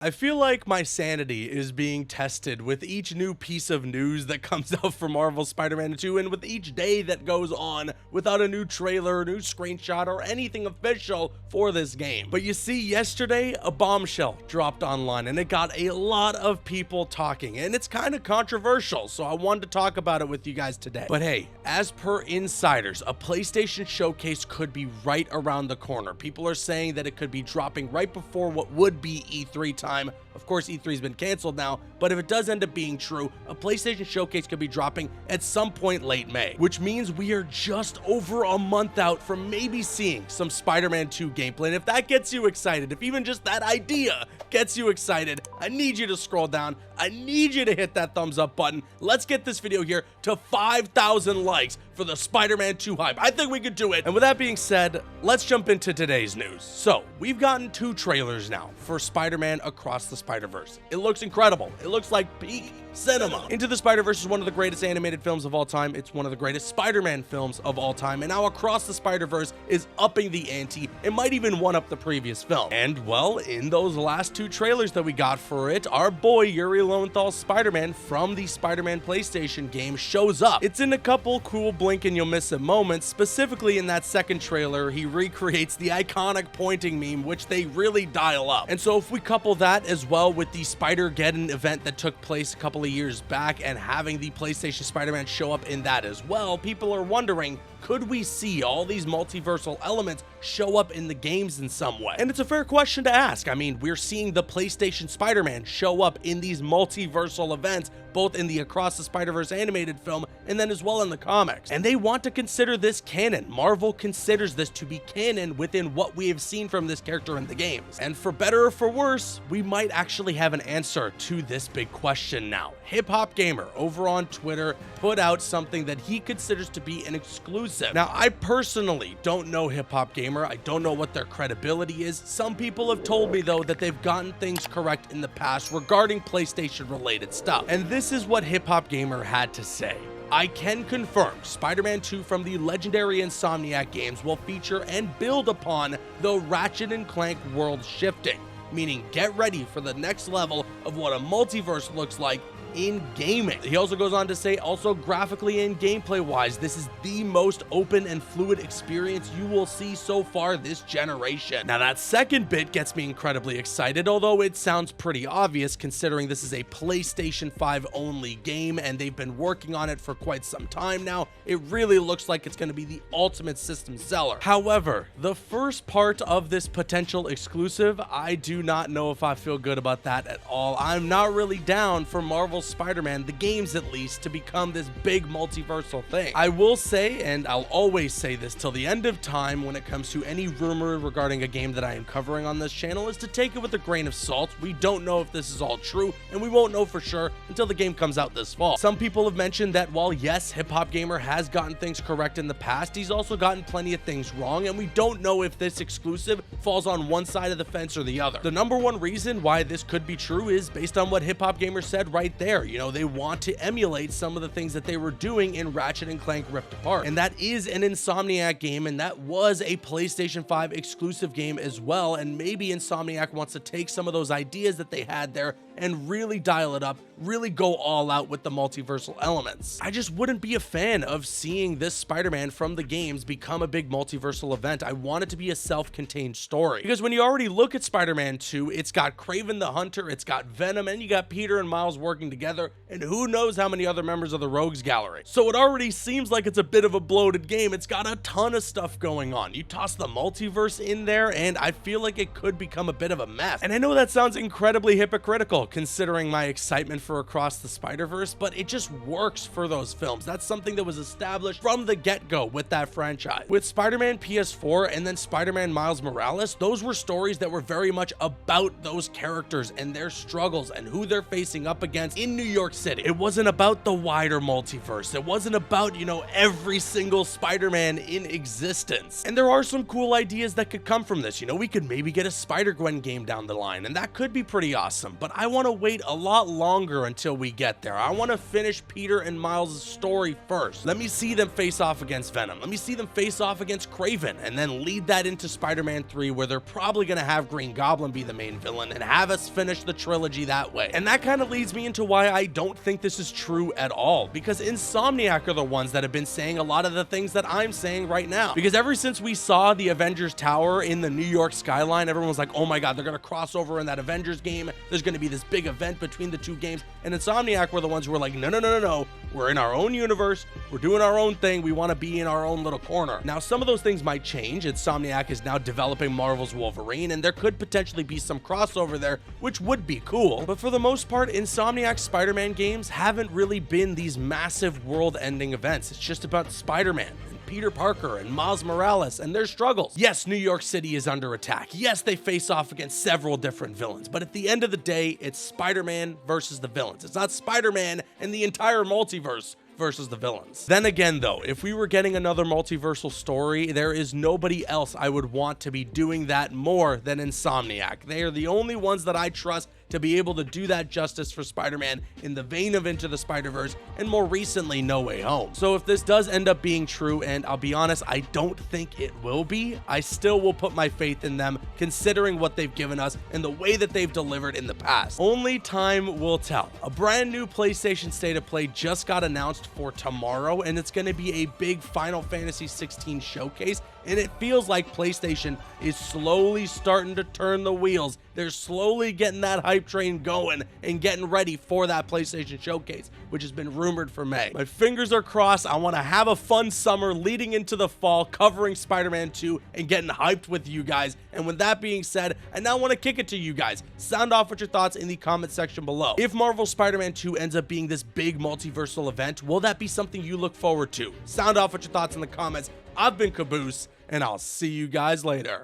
I feel like my sanity is being tested with each new piece of news that comes out for Marvel Spider-Man 2, and with each day that goes on without a new trailer, new screenshot, or anything official for this game. But you see, yesterday, a bombshell dropped online, and it got a lot of people talking, and it's kind of controversial, so I wanted to talk about it with you guys today. But hey, as per insiders, a PlayStation showcase could be right around the corner. People are saying that it could be dropping right before what would be E3 time. Of course, E3's been canceled now, but if it does end up being true, a PlayStation showcase could be dropping at some point late May, which means we are just over a month out from maybe seeing some Spider-Man 2 gameplay. And if that gets you excited, if even just that idea gets you excited, I need you to scroll down. I need you to hit that thumbs up button. Let's get this video here to 5,000 likes for the Spider-Man 2 hype. I think we could do it. And with that being said, let's jump into today's news. So we've gotten 2 trailers now for Spider-Man Across the Spider-Verse. It looks incredible. It looks like peak cinema. Into the Spider-Verse is one of the greatest animated films of all time. It's one of the greatest Spider-Man films of all time. And now Across the Spider-Verse is upping the ante. It might even one up the previous film. And well, in those last 2 trailers that we got for it, our boy Yuri Lowenthal's Spider-Man from the Spider-Man PlayStation game shows up. It's in a couple cool blink and you'll miss it moments. Specifically in that second trailer, he recreates the iconic pointing meme, which they really dial up. And so if we couple that as well with the Spider-Geddon event that took place a couple of years back and having the PlayStation Spider-Man show up in that as well, people are wondering, could we see all these multiversal elements show up in the games in some way? And it's a fair question to ask. I mean, we're seeing the PlayStation Spider-Man show up in these multiversal events, both in the Across the Spider-Verse animated film and then as well in the comics. And they want to consider this canon. Marvel considers this to be canon within what we have seen from this character in the games. And for better or for worse, we might actually have an answer to this big question now. Hip Hop Gamer over on Twitter put out something that he considers to be an exclusive. Now, I personally don't know Hip Hop Gamer. I don't know what their credibility is. Some people have told me, though, that they've gotten things correct in the past regarding PlayStation-related stuff. And this is what Hip Hop Gamer had to say. I can confirm Spider-Man 2 from the legendary Insomniac Games will feature and build upon the Ratchet & Clank world shifting, meaning get ready for the next level of what a multiverse looks like in gaming. He also goes on to say, also graphically and gameplay wise, this is the most open and fluid experience you will see so far this generation. Now that second bit gets me incredibly excited, although it sounds pretty obvious considering this is a PlayStation 5 only game and they've been working on it for quite some time now. It really looks like it's going to be the ultimate system seller. However, the first part of this potential exclusive, I do not know if I feel good about that at all. I'm not really down for Marvel Spider-Man, the games at least, to become this big multiversal thing. I will say, and I'll always say this till the end of time when it comes to any rumor regarding a game that I am covering on this channel, is to take it with a grain of salt. We don't know if this is all true, and we won't know for sure until the game comes out this fall. Some people have mentioned that while yes, Hip Hop Gamer has gotten things correct in the past, he's also gotten plenty of things wrong, and we don't know if this exclusive falls on one side of the fence or the other. The number one reason why this could be true is based on what Hip Hop Gamer said right there. You know, they want to emulate some of the things that they were doing in Ratchet & Clank Rift Apart. And that is an Insomniac game, and that was a PlayStation 5 exclusive game as well. And maybe Insomniac wants to take some of those ideas that they had there and really dial it up, really go all out with the multiversal elements. I just wouldn't be a fan of seeing this Spider-Man from the games become a big multiversal event. I want it to be a self-contained story. Because when you already look at Spider-Man 2, it's got Kraven the Hunter, it's got Venom, and you got Peter and Miles working together, and who knows how many other members of the Rogues Gallery. So it already seems like it's a bit of a bloated game. It's got a ton of stuff going on. You toss the multiverse in there, and I feel like it could become a bit of a mess. And I know that sounds incredibly hypocritical considering my excitement for Across the Spider-Verse, but it just works for those films. That's something that was established from the get-go with that franchise. With Spider-Man PS4 and then Spider-Man Miles Morales, those were stories that were very much about those characters and their struggles and who they're facing up against in in New York City. It wasn't about the wider multiverse. It wasn't about, you know, every single Spider-Man in existence. And there are some cool ideas that could come from this. You know, we could maybe get a Spider-Gwen game down the line, and that could be pretty awesome. But I want to wait a lot longer until we get there. I want to finish Peter and Miles' story first. Let me see them face off against Venom. Let me see them face off against Kraven, and then lead that into Spider-Man 3, where they're probably going to have Green Goblin be the main villain and have us finish the trilogy that way. And that kind of leads me into why I don't think this is true at all, because Insomniac are the ones that have been saying a lot of the things that I'm saying right now. Because ever since we saw the Avengers Tower in the New York skyline, everyone was like, oh my god, they're going to cross over in that Avengers game. There's going to be this big event between the two games. And Insomniac were the ones who were like, no. We're in our own universe. We're doing our own thing. We want to be in our own little corner. Now, some of those things might change. Insomniac is now developing Marvel's Wolverine, and there could potentially be some crossover there, which would be cool. But for the most part, Insomniac's Spider-Man games haven't really been these massive world-ending events. It's just about Spider-Man, Peter Parker, and Miles Morales and their struggles. Yes, New York City is under attack. Yes, they face off against several different villains, but at the end of the day, it's Spider-Man versus the villains. It's not Spider-Man and the entire multiverse versus the villains. Then again though, if we were getting another multiversal story, there is nobody else I would want to be doing that more than Insomniac. They are the only ones that I trust to be able to do that justice for Spider-Man in the vein of Into the Spider-Verse, and more recently, No Way Home. So if this does end up being true, and I'll be honest, I don't think it will be, I still will put my faith in them, considering what they've given us and the way that they've delivered in the past. Only time will tell. A brand new PlayStation State of Play just got announced for tomorrow, and it's going to be a big Final Fantasy 16 showcase, and it feels like PlayStation is slowly starting to turn the wheels. They're slowly getting that hype train going and getting ready for that PlayStation showcase, which has been rumored for May. My fingers are crossed. I want to have a fun summer leading into the fall, covering Spider-Man 2 and getting hyped with you guys. And with that being said, I now want to kick it to you guys. Sound off with your thoughts in the comment section below. If Marvel Spider-Man 2 ends up being this big multiversal event, will that be something you look forward to? Sound off with your thoughts in the comments. I've been Caboose, and I'll see you guys later.